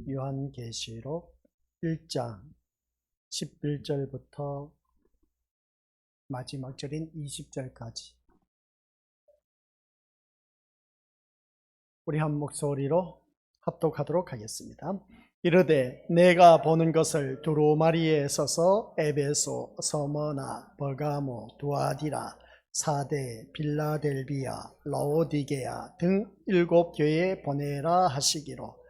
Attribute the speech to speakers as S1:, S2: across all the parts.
S1: 요한계시록 1장 11절부터 마지막 절인 20절까지 우리 한 목소리로 합독하도록 하겠습니다. 이르되 내가 보는 것을 두루마리에 서서 에베소, 서머나, 버가모, 두아디라, 사대, 빌라델비아, 라오디게아 등 7교회에 보내라 하시기로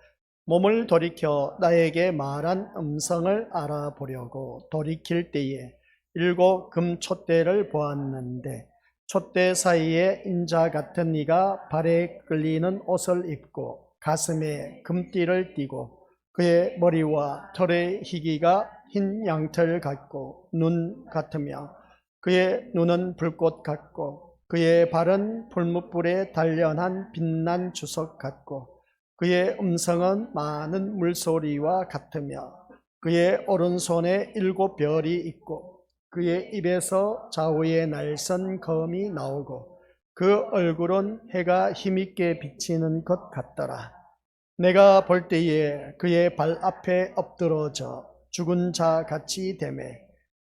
S1: 몸을 돌이켜 나에게 말한 음성을 알아보려고 돌이킬 때에 7 금촛대를 보았는데 촛대 사이에 인자 같은 이가 발에 끌리는 옷을 입고 가슴에 금띠를 띠고 그의 머리와 털의 희기가 흰 양털 같고 눈 같으며 그의 눈은 불꽃 같고 그의 발은 풀무불에 단련한 빛난 주석 같고 그의 음성은 많은 물소리와 같으며 그의 오른손에 7 별이 있고 그의 입에서 좌우에 날선 검이 나오고 그 얼굴은 해가 힘있게 비치는 것 같더라. 내가 볼 때에 그의 발 앞에 엎드러져 죽은 자 같이 되매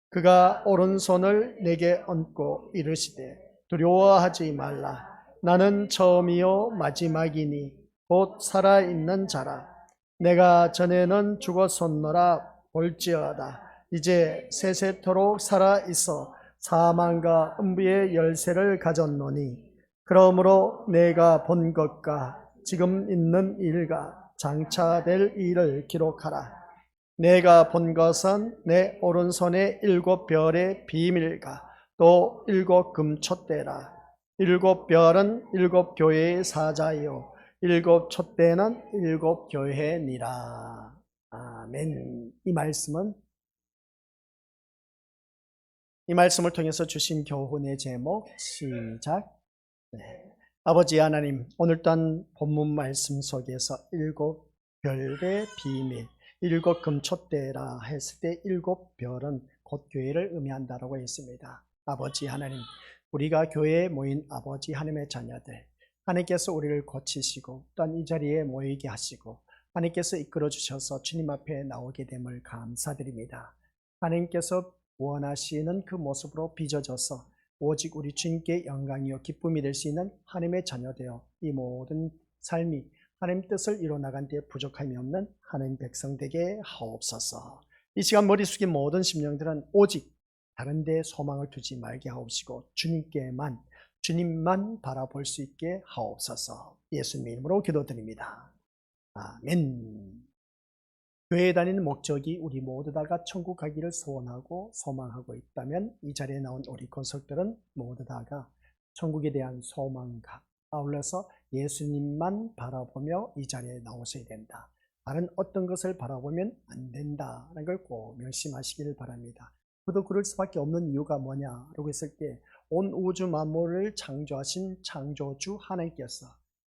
S1: 그가 오른손을 내게 얹고 이르시되 두려워하지 말라. 나는 처음이요 마지막이니 곧 살아있는 자라. 내가 전에는 죽었었노라. 볼지어다 이제 세세토록 살아있어 사망과 음부의 열쇠를 가졌노니 그러므로 내가 본 것과 지금 있는 일과 장차 될 일을 기록하라. 내가 본 것은 내 오른손에 7 별의 비밀과 또 7 금촛대라. 7 별은 7 교회의 사자요 7 촛대는 7 교회니라. 아멘. 이 말씀을 통해서 주신 교훈의 제목 시작. 아버지 하나님, 오늘 또한 본문 말씀 속에서 7 별의 비밀, 7 금촛대라 했을 때 7 별은 곧 교회를 의미한다라고 했습니다. 아버지 하나님, 우리가 교회에 모인 아버지 하나님의 자녀들, 하나님께서 우리를 고치시고 또한 이 자리에 모이게 하시고 하나님께서 이끌어 주셔서 주님 앞에 나오게 됨을 감사드립니다. 하나님께서 원하시는 그 모습으로 빚어져서 오직 우리 주님께 영광이요 기쁨이 될 수 있는 하나님의 자녀되어 이 모든 삶이 하나님 뜻을 이루어나간 데 부족함이 없는 하나님 백성 되게 하옵소서. 이 시간 머리 숙인 모든 심령들은 오직 다른 데 소망을 두지 말게 하옵시고 주님만 바라볼 수 있게 하옵소서. 예수님 이름으로 기도드립니다. 아멘. 교회에 다니는 목적이 우리 모두 다가 천국 가기를 소원하고 소망하고 있다면 이 자리에 나온 우리 권속들은 모두 다가 천국에 대한 소망과 아울러서 예수님만 바라보며 이 자리에 나오셔야 된다. 다른 어떤 것을 바라보면 안 된다는 걸 꼭 명심하시기를 바랍니다. 그도 그럴 수밖에 없는 이유가 뭐냐라고 했을 때 온 우주 만물을 창조하신 창조주 하나님께서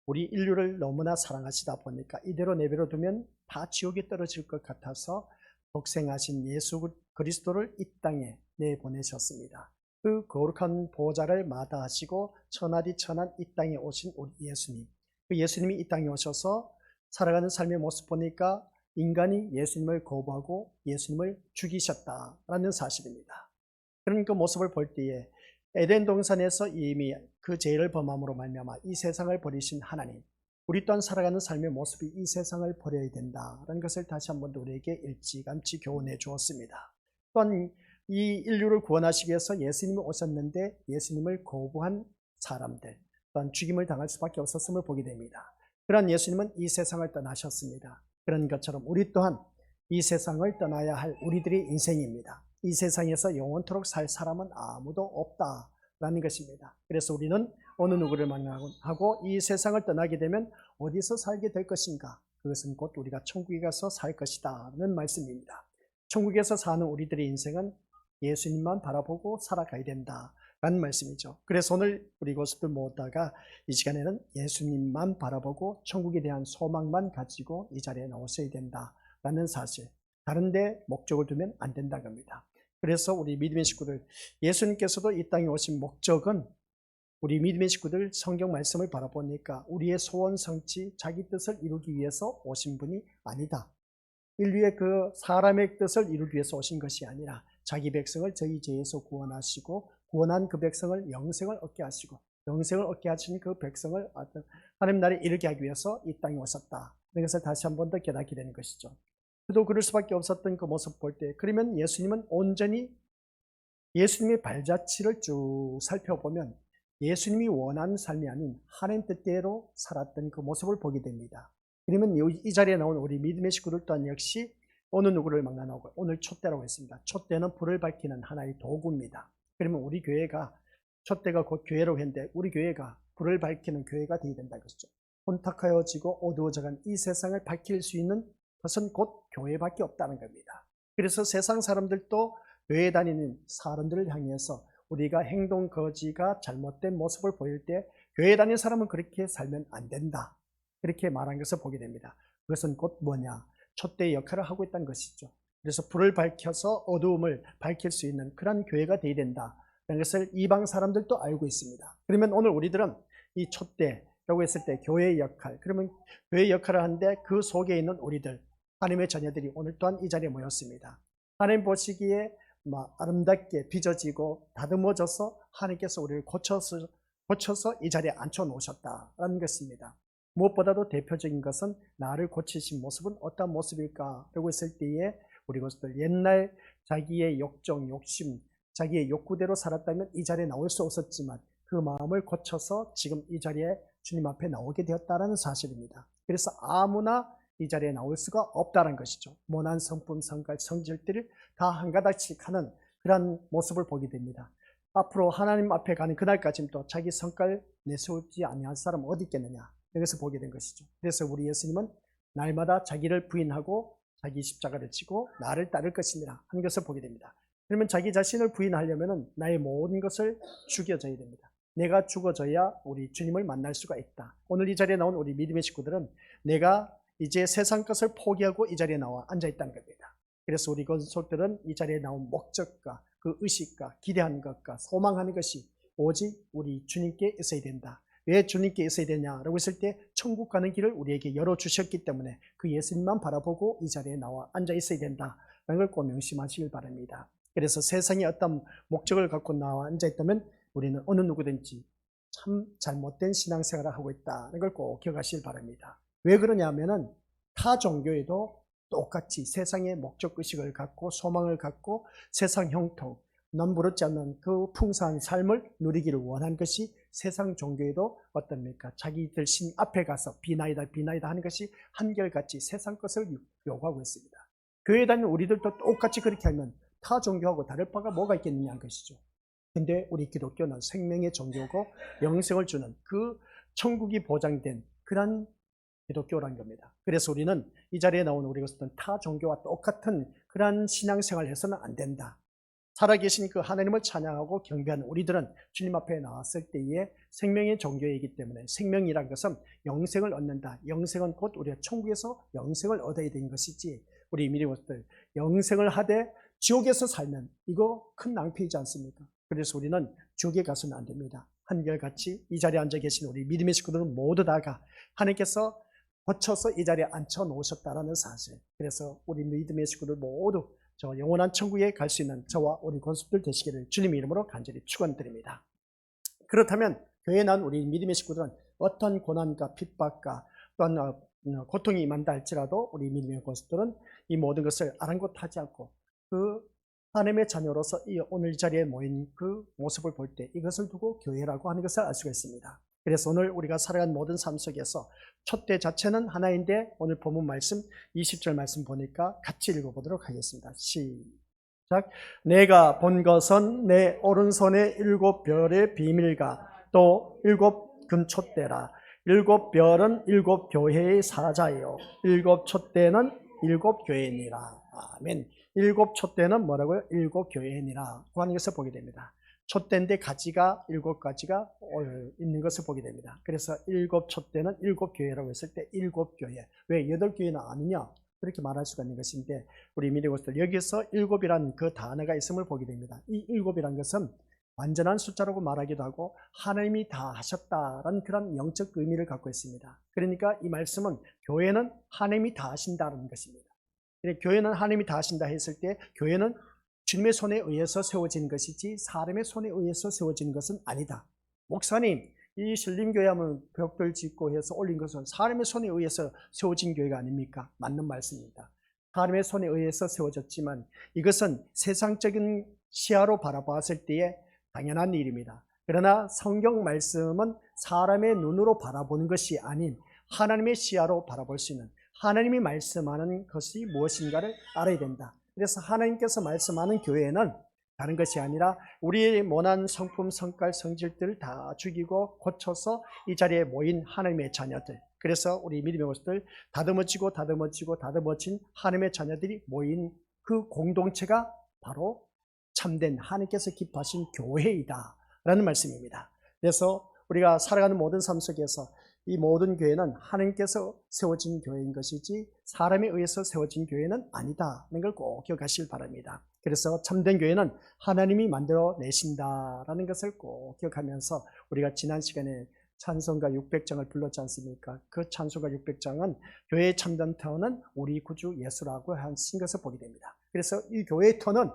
S1: 우리 인류를 너무나 사랑하시다 보니까 이대로 내버려 두면 다 지옥에 떨어질 것 같아서 독생하신 예수 그리스도를 이 땅에 내보내셨습니다. 그 거룩한 보좌를 마다하시고 천하디 천한 이 땅에 오신 우리 예수님, 그 예수님이 이 땅에 오셔서 살아가는 삶의 모습 보니까 인간이 예수님을 거부하고 예수님을 죽이셨다라는 사실입니다. 그런 그 모습을 볼 때에 에덴 동산에서 이미 그 죄를 범함으로 말미암아 이 세상을 버리신 하나님, 우리 또한 살아가는 삶의 모습이 이 세상을 버려야 된다라는 것을 다시 한번 우리에게 일찌감치 교훈해 주었습니다. 또한 이 인류를 구원하시기 위해서 예수님이 오셨는데 예수님을 거부한 사람들, 또한 죽임을 당할 수밖에 없었음을 보게 됩니다. 그런 예수님은 이 세상을 떠나셨습니다. 그런 것처럼 우리 또한 이 세상을 떠나야 할 우리들의 인생입니다. 이 세상에서 영원토록 살 사람은 아무도 없다라는 것입니다. 그래서 우리는 어느 누구를 만나고 이 세상을 떠나게 되면 어디서 살게 될 것인가? 그것은 곧 우리가 천국에 가서 살 것이다는 말씀입니다. 천국에서 사는 우리들의 인생은 예수님만 바라보고 살아가야 된다라는 말씀이죠. 그래서 오늘 우리 고수들 모두가 이 시간에는 예수님만 바라보고 천국에 대한 소망만 가지고 이 자리에 나오셔야 된다라는 사실, 다른 데 목적을 두면 안 된다는 겁니다. 그래서 우리 믿음의 식구들, 예수님께서도 이 땅에 오신 목적은 우리 믿음의 식구들 성경 말씀을 바라보니까 우리의 소원 성취, 자기 뜻을 이루기 위해서 오신 분이 아니다. 인류의 그 사람의 뜻을 이루기 위해서 오신 것이 아니라 자기 백성을 저희 죄에서 구원하시고 구원한 그 백성을 영생을 얻게 하시고 영생을 얻게 하신 그 백성을 하나님 나라에 이르게 하기 위해서 이 땅에 오셨다. 이것을 다시 한 번 더 깨닫게 되는 것이죠. 그도 그럴 수밖에 없었던 그 모습 볼 때, 그러면 예수님은 온전히 예수님의 발자취를 쭉 살펴보면 예수님이 원하는 삶이 아닌 하나님 뜻대로 살았던 그 모습을 보게 됩니다. 그러면 이 자리에 나온 우리 믿음의 식구들 또한 역시 어느 누구를 막론하고 오늘 촛대라고 했습니다. 촛대는 불을 밝히는 하나의 도구입니다. 그러면 우리 교회가 촛대가 곧 교회라고 했는데 우리 교회가 불을 밝히는 교회가 되어야 된다는 것이죠. 혼탁하여지고 어두워져간 이 세상을 밝힐 수 있는 것은 곧 교회밖에 없다는 겁니다. 그래서 세상 사람들도 교회 다니는 사람들을 향해서 우리가 행동 거지가 잘못된 모습을 보일 때 교회 다니는 사람은 그렇게 살면 안 된다. 그렇게 말한 것을 보게 됩니다. 그것은 곧 뭐냐? 촛대의 역할을 하고 있다는 것이죠. 그래서 불을 밝혀서 어두움을 밝힐 수 있는 그런 교회가 되어야 된다. 라는 것을 이방 사람들도 알고 있습니다. 그러면 오늘 우리들은 이 촛대라고 했을 때 교회의 역할, 그러면 교회의 역할을 하는데 그 속에 있는 우리들, 하나님의 자녀들이 오늘 또한 이 자리에 모였습니다. 하나님 보시기에 아름답게 빚어지고 다듬어져서 하나님께서 우리를 고쳐서 이 자리에 앉혀놓으셨다라는 것입니다. 무엇보다도 대표적인 것은 나를 고치신 모습은 어떤 모습일까? 라고 했을 때에 우리 것들 옛날 자기의 욕정, 욕심, 자기의 욕구대로 살았다면 이 자리에 나올 수 없었지만 그 마음을 고쳐서 지금 이 자리에 주님 앞에 나오게 되었다는 사실입니다. 그래서 아무나 이 자리에 나올 수가 없다는 것이죠. 모난 성품, 성갈, 성질들을 다 한 가닥씩 하는 그런 모습을 보게 됩니다. 앞으로 하나님 앞에 가는 그날까지는 또 자기 성깔 내세우지 아니할 사람 어디 있겠느냐, 여기서 보게 된 것이죠. 그래서 우리 예수님은 날마다 자기를 부인하고 자기 십자가를 지고 나를 따를 것이니라 하는 것을 보게 됩니다. 그러면 자기 자신을 부인하려면 나의 모든 것을 죽여져야 됩니다. 내가 죽어져야 우리 주님을 만날 수가 있다. 오늘 이 자리에 나온 우리 믿음의 식구들은 내가 이제 세상 것을 포기하고 이 자리에 나와 앉아있다는 겁니다. 그래서 우리 권속들은 이 자리에 나온 목적과 그 의식과 기대하는 것과 소망하는 것이 오직 우리 주님께 있어야 된다. 왜 주님께 있어야 되냐라고 했을 때 천국 가는 길을 우리에게 열어주셨기 때문에 그 예수님만 바라보고 이 자리에 나와 앉아있어야 된다라는 걸 꼭 명심하시길 바랍니다. 그래서 세상에 어떤 목적을 갖고 나와 앉아있다면 우리는 어느 누구든지 참 잘못된 신앙생활을 하고 있다는 걸 꼭 기억하시길 바랍니다. 왜 그러냐면은 타 종교에도 똑같이 세상의 목적의식을 갖고 소망을 갖고 세상 형통, 남부럽지 않는 그 풍성한 삶을 누리기를 원하는 것이 세상 종교에도 어떻습니까? 자기들 신 앞에 가서 비나이다 비나이다 하는 것이 한결같이 세상 것을 요구하고 있습니다. 교회 다니는 우리들도 똑같이 그렇게 하면 타 종교하고 다를 바가 뭐가 있겠느냐는 것이죠. 근데 우리 기독교는 생명의 종교고 영생을 주는 그 천국이 보장된 그런 기독교라는 겁니다. 그래서 우리는 이 자리에 나온 우리 것은 타 종교와 똑같은 그런 신앙생활을 해서는 안 된다. 살아계신 그 하나님을 찬양하고 경배하는 우리들은 주님 앞에 나왔을 때에 생명의 종교이기 때문에 생명이란 것은 영생을 얻는다. 영생은 곧 우리가 천국에서 영생을 얻어야 되는 것이지, 우리 믿음들 영생을 하되 지옥에서 살면 이거 큰 낭패이지 않습니까? 그래서 우리는 지옥에 가서는 안 됩니다. 한결같이 이 자리에 앉아 계신 우리 믿음의 식구들은 모두 다가 하나님께서 고쳐서 이 자리에 앉혀 놓으셨다는 사실. 그래서 우리 믿음의 식구들 모두 저 영원한 천국에 갈 수 있는 저와 우리 권속들 되시기를 주님의 이름으로 간절히 축원드립니다. 그렇다면 교회에 난 우리 믿음의 식구들은 어떤 고난과 핍박과 또한 고통이 임한다 할지라도 우리 믿음의 권속들은 이 모든 것을 아랑곳하지 않고 그 하나님의 자녀로서 오늘 이 자리에 모인 그 모습을 볼 때 이것을 두고 교회라고 하는 것을 알 수가 있습니다. 그래서 오늘 우리가 살아간 모든 삶 속에서 촛대 자체는 하나인데 오늘 본문 말씀 20절 말씀 보니까 같이 읽어보도록 하겠습니다. 시작. 내가 본 것은 내 오른손에 7별의 비밀과 또 7 금촛대라. 7별은 7 교회의 사자요 7 촛대는 7 교회니라. 아멘. 7 촛대는 뭐라고요? 7 교회니라 하는 것을 보게 됩니다. 촛대인데 가지가 7가지가 있는 것을 보게 됩니다. 그래서 7 촛대는 7 교회라고 했을 때 7 교회. 왜 8교회는 아니냐? 그렇게 말할 수가 있는 것인데 우리 믿음들 여기서 7이라는 그 단어가 있음을 보게 됩니다. 이 7이라는 것은 완전한 숫자라고 말하기도 하고 하나님이 다 하셨다라는 그런 영적 의미를 갖고 있습니다. 그러니까 이 말씀은 교회는 하나님이 다 하신다는 것입니다. 교회는 하나님이 다 하신다 했을 때 교회는 주님의 손에 의해서 세워진 것이지 사람의 손에 의해서 세워진 것은 아니다. 목사님, 이 신림교회 하면 벽돌 짓고 해서 올린 것은 사람의 손에 의해서 세워진 교회가 아닙니까? 맞는 말씀입니다. 사람의 손에 의해서 세워졌지만 이것은 세상적인 시야로 바라봤을 때에 당연한 일입니다. 그러나 성경 말씀은 사람의 눈으로 바라보는 것이 아닌 하나님의 시야로 바라볼 수 있는, 하나님이 말씀하는 것이 무엇인가를 알아야 된다. 그래서 하나님께서 말씀하는 교회는 다른 것이 아니라 우리의 모난 성품, 성깔, 성질들을 다 죽이고 고쳐서 이 자리에 모인 하나님의 자녀들, 그래서 우리 믿음의 모습들 다듬어진 하나님의 자녀들이 모인 그 공동체가 바로 참된 하나님께서 기뻐하신 교회이다 라는 말씀입니다. 그래서 우리가 살아가는 모든 삶 속에서 이 모든 교회는 하나님께서 세워진 교회인 것이지 사람에 의해서 세워진 교회는 아니다는 걸 꼭 기억하시길 바랍니다. 그래서 참된 교회는 하나님이 만들어 내신다라는 것을 꼭 기억하면서 우리가 지난 시간에 찬송가 600장을 불렀지 않습니까? 그 찬송가 600장은 교회의 참된 터는 우리 구주 예수라고 하신 것을 보게 됩니다. 그래서 이 교회의 터는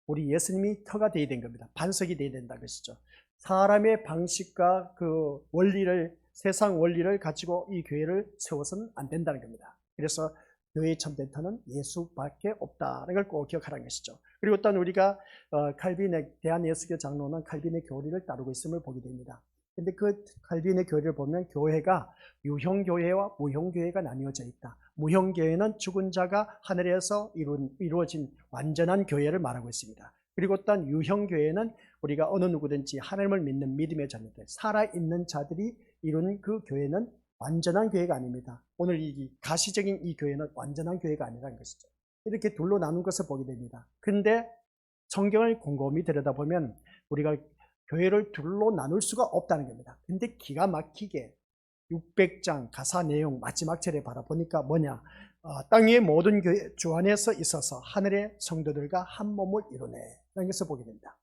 S1: 우리 예수님이 터가 되어야 된 겁니다. 반석이 되어야 된다는 것이죠. 사람의 방식과 그 원리를, 세상 원리를 가지고 이 교회를 세워서는 안 된다는 겁니다. 그래서 교회의 참된 터는 예수밖에 없다는 걸 꼭 기억하라는 것이죠. 그리고 또한 우리가 칼빈의 대한예수교 장로는 칼빈의 교리를 따르고 있음을 보게 됩니다. 근데 그 칼빈의 교리를 보면 교회가 유형교회와 무형교회가 나뉘어져 있다. 무형교회는 죽은 자가 하늘에서 이루어진 완전한 교회를 말하고 있습니다. 그리고 또한 유형교회는 우리가 어느 누구든지 하나님을 믿는 믿음의 자녀들, 살아있는 자들이 이룬 그 교회는 완전한 교회가 아닙니다. 오늘 이 가시적인 이 교회는 완전한 교회가 아니라는 것이죠. 이렇게 둘로 나눈 것을 보게 됩니다. 그런데 성경을 곰곰이 들여다보면 우리가 교회를 둘로 나눌 수가 없다는 겁니다. 근데 기가 막히게 600장 가사 내용 마지막 절에 바라보니까 뭐냐, 땅 위의 모든 교회 주 안에서 있어서 하늘의 성도들과 한 몸을 이루네 라는 것을 보게 됩니다.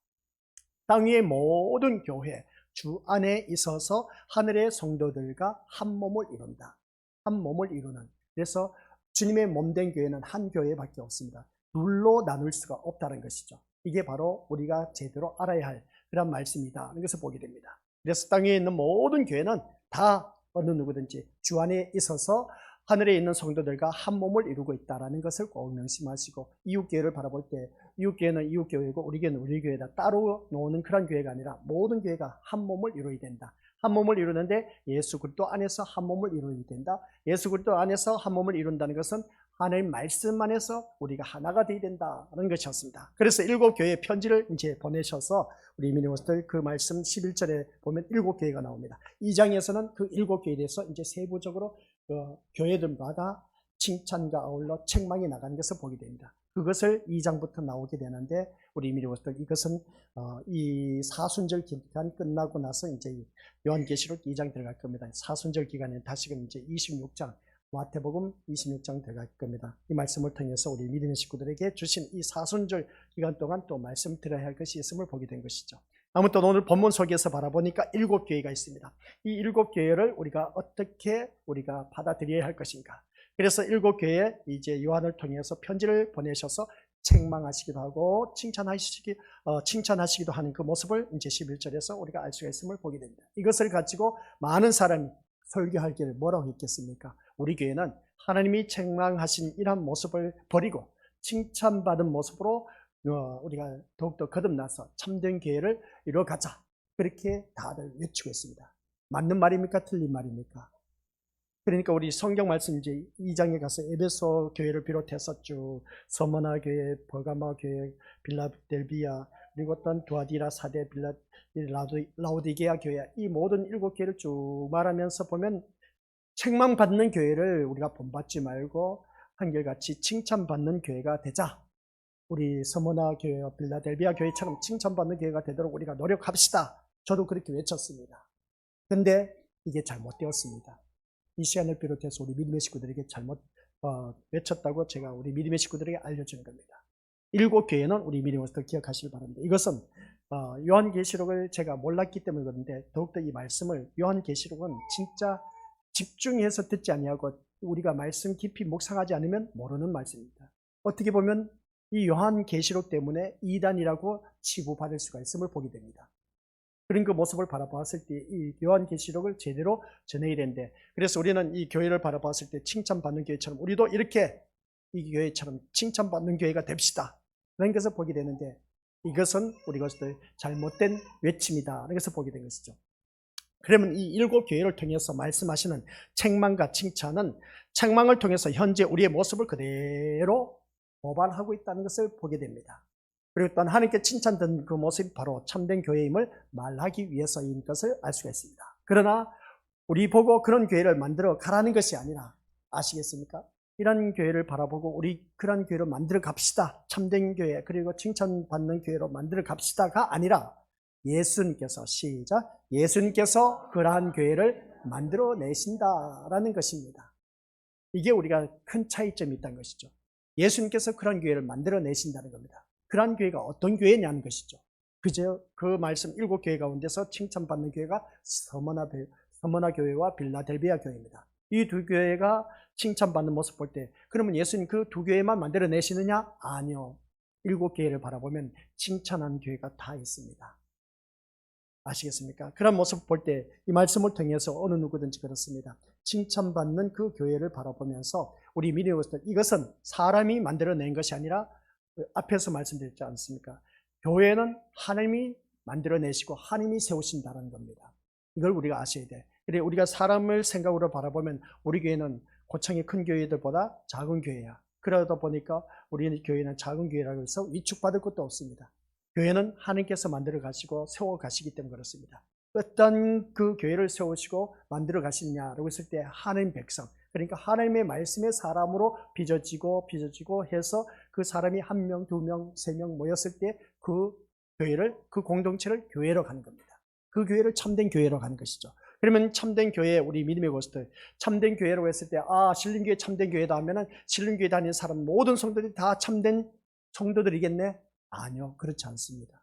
S1: 땅 위의 모든 교회 주 안에 있어서 하늘의 성도들과 한 몸을 이룬다. 한 몸을 이루는. 그래서 주님의 몸된 교회는 한 교회밖에 없습니다. 둘로 나눌 수가 없다는 것이죠. 이게 바로 우리가 제대로 알아야 할 그런 말씀이다. 이것을 보게 됩니다. 그래서 땅 위에 있는 모든 교회는 다 어느 누구든지 주 안에 있어서 하늘에 있는 성도들과 한 몸을 이루고 있다는 것을 꼭 명심하시고, 이웃교회를 바라볼 때 이웃교회는 이웃교회고 우리 교회는 우리 교회다 따로 노는 그런 교회가 아니라 모든 교회가 한 몸을 이루어야 된다. 한 몸을 이루는데 예수 그리스도 안에서 한 몸을 이루어야 된다. 예수 그리스도 안에서 한 몸을 이룬다는 것은 하나님 말씀 안에서 우리가 하나가 되어야 된다는 것이었습니다. 그래서 7교회의 편지를 이제 보내셔서 우리 미니모스들 그 말씀 11절에 보면 7교회가 나옵니다. 2장에서는 그 7교회에 대해서 이제 세부적으로 교회들마다 칭찬과 아울러 책망이 나가는 것을 보게 됩니다. 그것을 2장부터 나오게 되는데 우리 미니모스들 이것은 이 사순절 기간 끝나고 나서 이제 요한계시록 2장 들어갈 겁니다. 사순절 기간에 다시금 이제 26장 마태복음 26장 들어갈 겁니다. 이 말씀을 통해서 우리 믿음의 식구들에게 주신 이 사순절 기간 동안 또 말씀 드려야 할 것이 있음을 보게 된 것이죠. 아무튼 오늘 본문 속에서 바라보니까 7교회가 있습니다. 이 7교회를 우리가 어떻게 우리가 받아들여야 할 것인가. 그래서 7교회에 이제 요한을 통해서 편지를 보내셔서 책망하시기도 하고 칭찬하시기도 하는 그 모습을 이제 11절에서 우리가 알 수가 있음을 보게 됩니다. 이것을 가지고 많은 사람이 설교할 길을 뭐라고 했겠습니까? 우리 교회는 하나님이 책망하신 이러한 모습을 버리고 칭찬받은 모습으로 우리가 더욱더 거듭나서 참된 교회를 이루어가자. 그렇게 다들 외치고 있습니다. 맞는 말입니까? 틀린 말입니까? 그러니까 우리 성경 말씀 이제 2장에 가서 에베소 교회를 비롯해서 쭉 서머나 교회, 버가마 교회, 빌라델비아, 그리고 어떤 두아디라, 사대, 라오디게아 교회, 이 모든 7교회를 쭉 말하면서 보면 책망받는 교회를 우리가 본받지 말고 한결같이 칭찬받는 교회가 되자. 우리 서머나 교회와 빌라델비아 교회처럼 칭찬받는 교회가 되도록 우리가 노력합시다. 저도 그렇게 외쳤습니다. 근데 이게 잘못되었습니다. 이 시간을 비롯해서 우리 믿음의 식구들에게 잘못 외쳤다고 제가 우리 믿음의 식구들에게 알려주는 겁니다. 7교회는 우리 믿음의 식구들 기억하시길 바랍니다. 이것은 요한계시록을 제가 몰랐기 때문에 그런데 더욱더 이 말씀을, 요한계시록은 진짜 집중해서 듣지 아니하고 우리가 말씀 깊이 묵상하지 않으면 모르는 말씀입니다. 어떻게 보면 이 요한계시록 때문에 이단이라고 치부받을 수가 있음을 보게 됩니다. 그런 그 모습을 바라봤을 때 이 요한계시록을 제대로 전해야 되는데, 그래서 우리는 이 교회를 바라봤을 때 칭찬받는 교회처럼 우리도 이렇게 이 교회처럼 칭찬받는 교회가 됩시다 라는 것을 보게 되는데, 이것은 우리 것들 잘못된 외침이다 라는 것을 보게 된 것이죠. 그러면 이 7교회를 통해서 말씀하시는 책망과 칭찬은 책망을 통해서 현재 우리의 모습을 그대로 모발하고 있다는 것을 보게 됩니다. 그리고 또한 하나님께 칭찬된 그 모습이 바로 참된 교회임을 말하기 위해서인 것을 알 수가 있습니다. 그러나 우리 보고 그런 교회를 만들어 가라는 것이 아니라, 아시겠습니까? 이런 교회를 바라보고 우리 그런 교회로 만들어 갑시다, 참된 교회, 그리고 칭찬받는 교회로 만들어 갑시다가 아니라, 예수님께서, 시작, 예수님께서 그러한 교회를 만들어 내신다라는 것입니다. 이게 우리가 큰 차이점이 있다는 것이죠. 예수님께서 그런 교회를 만들어 내신다는 겁니다. 그러한 교회가 어떤 교회냐는 것이죠. 그저 그 말씀 7교회 가운데서 칭찬받는 교회가 서머나 교회와 빌라델비아 교회입니다. 이 두 교회가 칭찬받는 모습 볼 때, 그러면 예수님 그 두 교회만 만들어 내시느냐? 아니요. 7교회를 바라보면 칭찬하는 교회가 다 있습니다. 아시겠습니까? 그런 모습 볼 때 이 말씀을 통해서 어느 누구든지 그렇습니다. 칭찬받는 그 교회를 바라보면서 우리 믿음의 것들, 이것은 사람이 만들어낸 것이 아니라 앞에서 말씀드렸지 않습니까? 교회는 하나님이 만들어내시고 하나님이 세우신다는 겁니다. 이걸 우리가 아셔야 돼. 그래, 우리가 사람을 생각으로 바라보면 우리 교회는 고창의 큰 교회들보다 작은 교회야. 그러다 보니까 우리 교회는 작은 교회라고 해서 위축받을 것도 없습니다. 교회는 하나님께서 만들어 가시고 세워 가시기 때문에 그렇습니다. 어떤 그 교회를 세우시고 만들어 가시냐라고 했을 때 하나님 백성, 그러니까 하나님의 말씀의 사람으로 빚어지고 해서 그 사람이 1명, 2명, 3명 모였을 때 그 교회를, 그 공동체를 교회로 가는 겁니다. 그 교회를 참된 교회로 가는 것이죠. 그러면 참된 교회, 우리 믿음의 것들, 참된 교회라고 했을 때, 신림교회 참된 교회다 하면은 신림교회 다니는 사람 모든 성도들이 다 참된 성도들이겠네? 아니요, 그렇지 않습니다.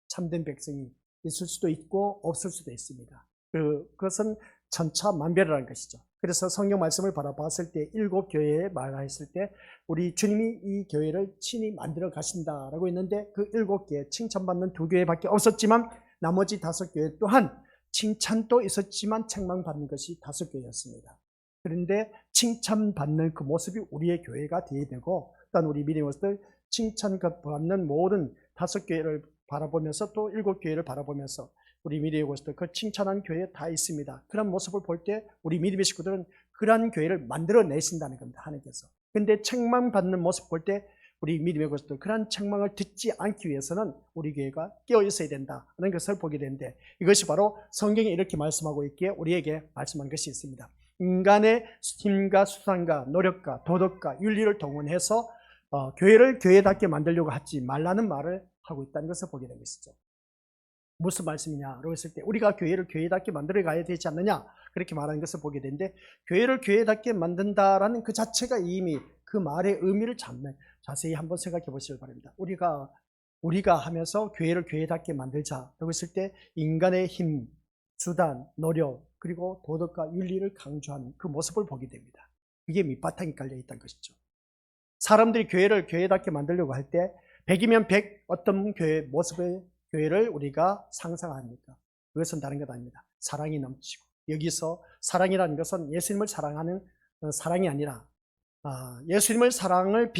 S1: 참된 백성이 있을 수도 있고 없을 수도 있습니다. 그것은 천차만별이라는 것이죠. 그래서 성경 말씀을 바라봤을 때 7교회에 말했을 때 우리 주님이 이 교회를 친히 만들어 가신다라고 했는데, 그 7교회, 칭찬받는 2교회밖에 없었지만 나머지 5교회 또한 칭찬도 있었지만 책망받는 것이 5교회였습니다. 그런데 칭찬받는 그 모습이 우리의 교회가 되어야 되고, 또한 우리 믿음의 것들 칭찬받는 모든 5교회를 바라보면서 또 7교회를 바라보면서 우리 믿음의 것들, 그 칭찬한 교회 다 있습니다. 그런 모습을 볼 때 우리 믿음의 식구들은 그러한 교회를 만들어 내신다는 겁니다. 하나님께서. 근데 책망받는 모습 볼 때 우리 믿음의 것들, 그러한 책망을 듣지 않기 위해서는 우리 교회가 깨어 있어야 된다는 것을 보게 되는데, 이것이 바로 성경이 이렇게 말씀하고 있기에 우리에게 말씀한 것이 있습니다. 인간의 힘과 수상과 노력과 도덕과 윤리를 동원해서 교회를 교회답게 만들려고 하지 말라는 말을 하고 있다는 것을 보게 된 것이죠. 무슨 말씀이냐라고 했을 때 우리가 교회를 교회답게 만들어 가야 되지 않느냐, 그렇게 말하는 것을 보게 되는데, 교회를 교회답게 만든다라는 그 자체가 이미 그 말의 의미를 자세히 한번 생각해 보시길 바랍니다. 우리가 하면서 교회를 교회답게 만들자라고 했을 때 인간의 힘, 수단, 노력, 그리고 도덕과 윤리를 강조하는 그 모습을 보게 됩니다. 그게 밑바탕이 깔려 있다는 것이죠. 사람들이 교회를 교회답게 만들려고 할 때 100이면 100 어떤 교회 모습의 교회를 우리가 상상합니까? 그것은 다른 것 아닙니다. 사랑이 넘치고, 여기서 사랑이라는 것은 예수님을 사랑하는 사랑이 아니라 예수님을 사랑을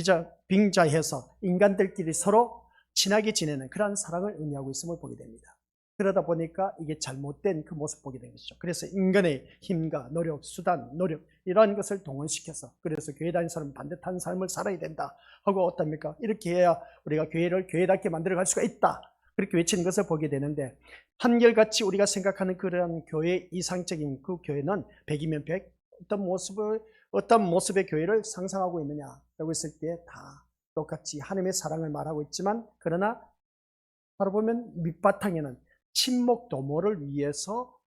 S1: 빙자해서 인간들끼리 서로 친하게 지내는 그러한 사랑을 의미하고 있음을 보게 됩니다. 그러다 보니까 이게 잘못된 그 모습 보게 된 것이죠. 그래서 인간의 힘과 노력, 수단, 노력 이러한 것을 동원시켜서, 그래서 교회 다니는 사람은 반듯한 삶을 살아야 된다 하고, 어떻습니까? 이렇게 해야 우리가 교회를 교회답게 만들어갈 수가 있다, 그렇게 외치는 것을 보게 되는데, 한결같이 우리가 생각하는 그러한 교회 이상적인 그 교회는 100이면 100 어떤 모습의 교회를 상상하고 있느냐라고 했을 때 다 똑같이 하나님의 사랑을 말하고 있지만, 그러나 바로 보면 밑바탕에는 친목 도모를 위해서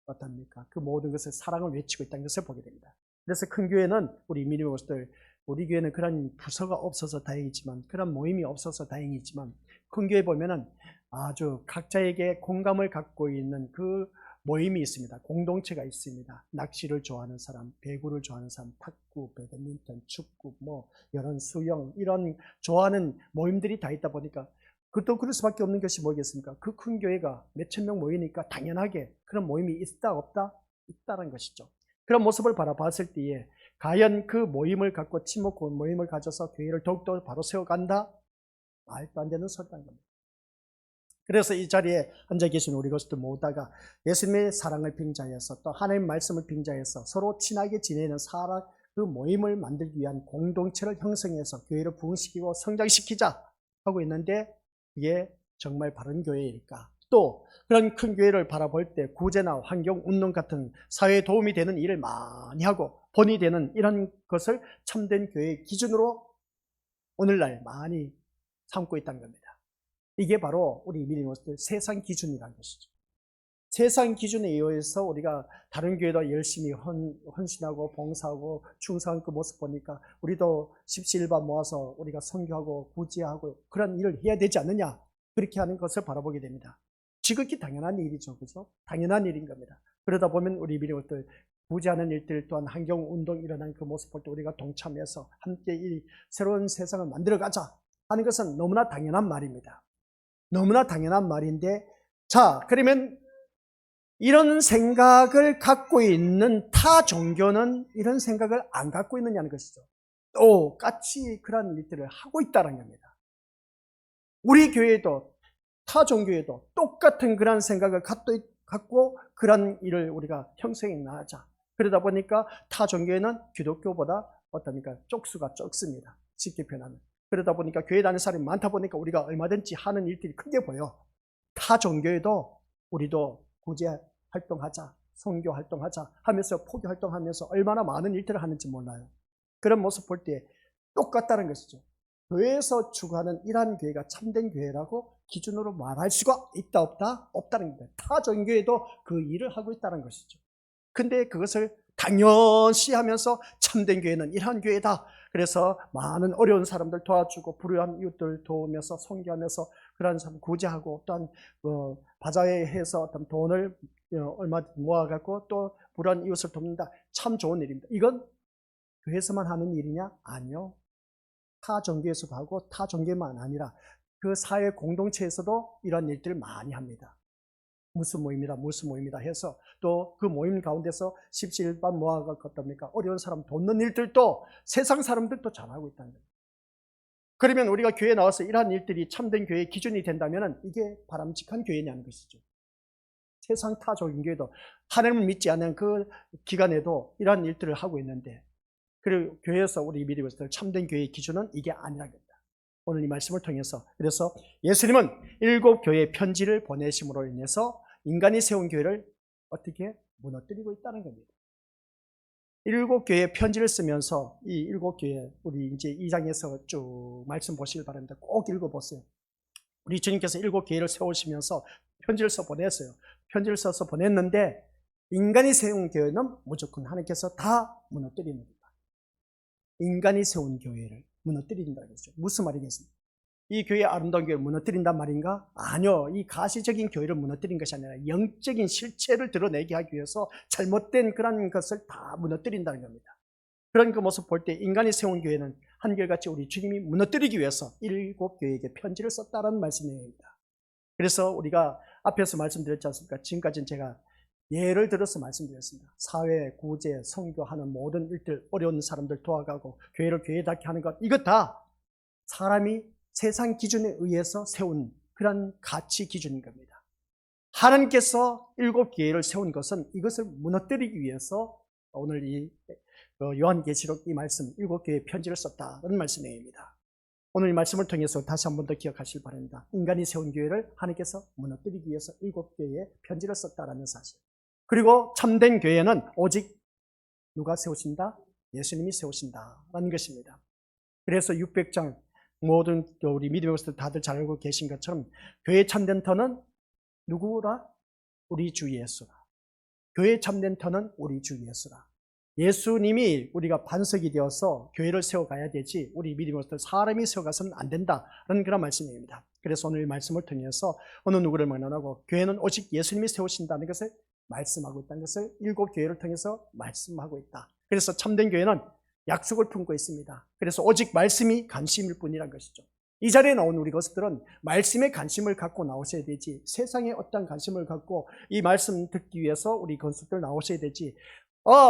S1: 어떻습니까? 그 모든 것을 사랑을 외치고 있다는 것을 보게 됩니다. 그래서 큰 교회는 우리 믿음의 것들, 우리 교회는 그런 부서가 없어서 다행이지만, 그런 모임이 없어서 다행이지만, 큰 교회 보면은 아주 각자에게 공감을 갖고 있는 그 모임이 있습니다. 공동체가 있습니다. 낚시를 좋아하는 사람, 배구를 좋아하는 사람, 탁구, 배드민턴, 축구, 이런 수영, 이런 좋아하는 모임들이 다 있다 보니까 그것도 그럴 수밖에 없는 것이 뭐겠습니까? 그 큰 교회가 몇천 명 모이니까 당연하게 그런 모임이 있다 없다? 있다는 것이죠. 그런 모습을 바라봤을 때에 과연 그 모임을 갖고 친목 모임을 가져서 교회를 더욱더 바로 세워간다? 말도 안 되는 소리라는 겁니다. 그래서 이 자리에 앉아 계신 우리 것들 모두가 예수님의 사랑을 빙자해서 또 하나님의 말씀을 빙자해서 서로 친하게 지내는 사람 그 모임을 만들기 위한 공동체를 형성해서 교회를 부흥시키고 성장시키자 하고 있는데 이게 정말 바른 교회일까? 또 그런 큰 교회를 바라볼 때 구제나 환경운동 같은 사회에 도움이 되는 일을 많이 하고 본이 되는 이런 것을 참된 교회의 기준으로 오늘날 많이 삼고 있다는 겁니다. 이게 바로 우리 믿음으로서 세상 기준이라는 것이죠. 세상 기준에 의해서 우리가 다른 교회도 열심히 헌신하고 봉사하고 충성한 그 모습 보니까 우리도 십시일반 모아서 우리가 선교하고 구제하고 그런 일을 해야 되지 않느냐, 그렇게 하는 것을 바라보게 됩니다. 지극히 당연한 일이죠. 그죠? 당연한 일인 겁니다. 그러다 보면 우리 믿음으로서 구제하는 일들 또한 환경운동 일어나는 그 모습 볼 때 우리가 동참해서 함께 이 새로운 세상을 만들어가자 하는 것은 너무나 당연한 말입니다. 너무나 당연한 말인데, 자, 그러면 이런 생각을 갖고 있는 타 종교는 이런 생각을 안 갖고 있느냐는 것이죠. 똑같이 그런 일들을 하고 있다는 겁니다. 우리 교회도 타 종교에도 똑같은 그런 생각을 갖고 그런 일을 우리가 형성해 나가자. 그러다 보니까 타 종교에는 기독교보다 어떻습니까? 쪽수가 적습니다. 쉽게 표현하면. 그러다 보니까 교회 다니는 사람이 많다 보니까 우리가 얼마든지 하는 일들이 크게 보여. 타 종교에도 우리도 구제 활동하자, 선교 활동하자 하면서 포교 활동하면서 얼마나 많은 일들을 하는지 몰라요. 그런 모습 볼 때 똑같다는 것이죠. 교회에서 추구하는 이러한 교회가 참된 교회라고 기준으로 말할 수가 있다 없다? 없다는 겁니다. 타 종교에도 그 일을 하고 있다는 것이죠. 근데 그것을 당연시 하면서 참된 교회는 이러한 교회다. 그래서 많은 어려운 사람들 도와주고 불우한 이웃들 도우면서 선교하면서 그런 사람 구제하고 또한 바자회 해서 어떤 돈을 얼마 모아갖고 또 불우한 이웃을 돕는다. 참 좋은 일입니다. 이건 교회에서만 하는 일이냐? 아니요. 타 종교에서도 하고 타 종교만 아니라 그 사회 공동체에서도 이런 일들을 많이 합니다. 무슨 모임이다 해서 또 그 모임 가운데서 십시일반 모아가 어떻습니까? 어려운 사람 돕는 일들도 세상 사람들도 잘하고 있다는 거예요. 그러면 우리가 교회에 나와서 이러한 일들이 참된 교회의 기준이 된다면 이게 바람직한 교회냐는 것이죠. 세상 타 종교에도 하나님을 믿지 않는 그 기간에도 이러한 일들을 하고 있는데, 그리고 교회에서 우리 믿음으로서 참된 교회의 기준은 이게 아니라는 겁니다. 오늘 이 말씀을 통해서 그래서 예수님은 7교회의 편지를 보내심으로 인해서 인간이 세운 교회를 어떻게 무너뜨리고 있다는 겁니다. 7교회의 편지를 쓰면서 이 7교회 우리 이제 2장에서 쭉 말씀 보시길 바랍니다. 꼭 읽어보세요. 우리 주님께서 7교회를 세우시면서 편지를 써 보냈어요. 편지를 써서 보냈는데 인간이 세운 교회는 무조건 하나님께서 다 무너뜨리는 겁니다. 인간이 세운 교회를 무너뜨린다는 것이죠. 무슨 말이겠습니까? 이 교회의 아름다운 교회를 무너뜨린단 말인가? 아니요. 이 가시적인 교회를 무너뜨린 것이 아니라 영적인 실체를 드러내게 하기 위해서 잘못된 그런 것을 다 무너뜨린다는 겁니다. 그런 그 모습 볼 때 인간이 세운 교회는 한결같이 우리 주님이 무너뜨리기 위해서 7교회에게 편지를 썼다는 말씀입니다. 그래서 우리가 앞에서 말씀드렸지 않습니까? 지금까지는 제가 예를 들어서 말씀드렸습니다. 사회, 구제, 선교하는 모든 일들, 어려운 사람들 도와가고 교회를 교회답게 하는 것, 이것 다 사람이 세상 기준에 의해서 세운 그런 가치 기준인 겁니다. 하나님께서 7교회를 세운 것은 이것을 무너뜨리기 위해서 오늘 이 요한계시록 이 말씀 7교회의 편지를 썼다는 말씀입니다. 오늘 이 말씀을 통해서 다시 한 번 더 기억하시길 바랍니다. 인간이 세운 교회를 하나님께서 무너뜨리기 위해서 7교회의 편지를 썼다라는 사실. 그리고 참된 교회는 오직 누가 세우신다? 예수님이 세우신다라는 것입니다. 그래서 600장 모든 우리 믿음으로서 다들 잘 알고 계신 것처럼 교회 참된 터는 누구라? 우리 주 예수라. 교회 참된 터는 우리 주 예수라. 예수님이 우리가 반석이 되어서 교회를 세워가야 되지 우리 믿음으로서 사람이 세워가서는 안 된다라는 그런 말씀입니다. 그래서 오늘 이 말씀을 통해서 어느 누구를 만나고 교회는 오직 예수님이 세우신다는 것을 말씀하고 있다는 것을 일곱 교회를 통해서 말씀하고 있다. 그래서 참된 교회는 약속을 품고 있습니다. 그래서 오직 말씀이 관심일 뿐이란 것이죠. 이 자리에 나온 우리 것들은 말씀에 관심을 갖고 나오셔야 되지, 세상에 어떤 관심을 갖고 이 말씀 듣기 위해서 우리 건축들 나오셔야 되지,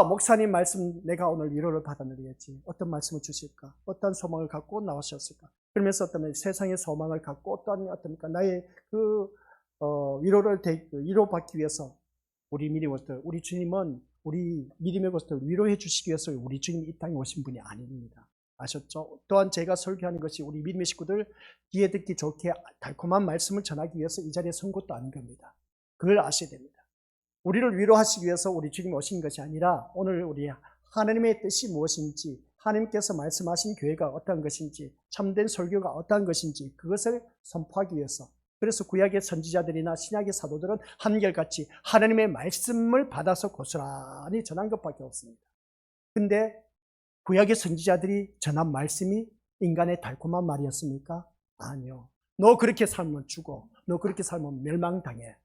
S1: 목사님 말씀 내가 오늘 위로를 받아내야지, 어떤 말씀을 주실까, 어떤 소망을 갖고 나오셨을까, 그러면서 어떤 세상의 소망을 갖고 어떠니까 나의 위로를 위로받기 위해서 우리 믿음의 것들, 우리 주님은 우리 믿음의 것들 위로해 주시기 위해서 우리 주님이 이 땅에 오신 분이 아닙니다. 아셨죠? 또한 제가 설교하는 것이 우리 믿음의 식구들 귀에 듣기 좋게 달콤한 말씀을 전하기 위해서 이 자리에 선 것도 아닌 겁니다. 그걸 아셔야 됩니다. 우리를 위로하시기 위해서 우리 주님이 오신 것이 아니라 오늘 우리 하나님의 뜻이 무엇인지, 하나님께서 말씀하신 교회가 어떠한 것인지, 참된 설교가 어떠한 것인지 그것을 선포하기 위해서, 그래서 구약의 선지자들이나 신약의 사도들은 한결같이 하나님의 말씀을 받아서 고스란히 전한 것밖에 없습니다. 근데 구약의 선지자들이 전한 말씀이 인간의 달콤한 말이었습니까? 아니요. 너 그렇게 살면 죽어. 너 그렇게 살면 멸망당해.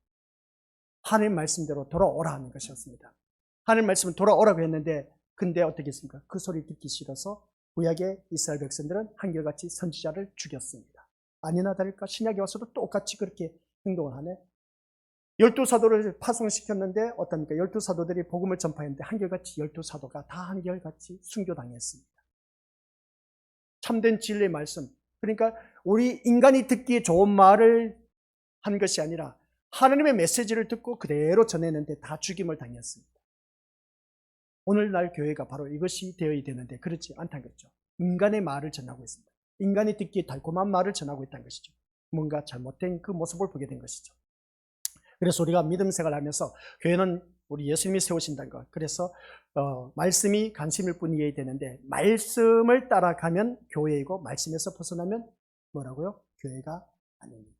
S1: 하나님 말씀대로 돌아오라 하는 것이었습니다. 하나님 말씀은 돌아오라고 했는데, 근데 어떻게 했습니까? 그 소리 듣기 싫어서 구약의 이스라엘 백성들은 한결같이 선지자를 죽였습니다. 아니나 다를까 신약에 와서도 똑같이 그렇게 행동을 하네. 12사도를 파송시켰는데 어떻습니까? 12사도들이 복음을 전파했는데 한결같이 12사도가 다 한결같이 순교당했습니다. 참된 진리의 말씀, 그러니까 우리 인간이 듣기에 좋은 말을 한 것이 아니라 하나님의 메시지를 듣고 그대로 전했는데 다 죽임을 당했습니다. 오늘날 교회가 바로 이것이 되어야 되는데 그렇지 않다는 거죠. 인간의 말을 전하고 있습니다. 인간이 듣기에 달콤한 말을 전하고 있다는 것이죠. 뭔가 잘못된 그 모습을 보게 된 것이죠. 그래서 우리가 믿음 생활을 하면서 교회는 우리 예수님이 세우신다는 것, 그래서 말씀이 관심일 뿐이어야 되는데 말씀을 따라가면 교회이고 말씀에서 벗어나면 뭐라고요? 교회가 아닙니다.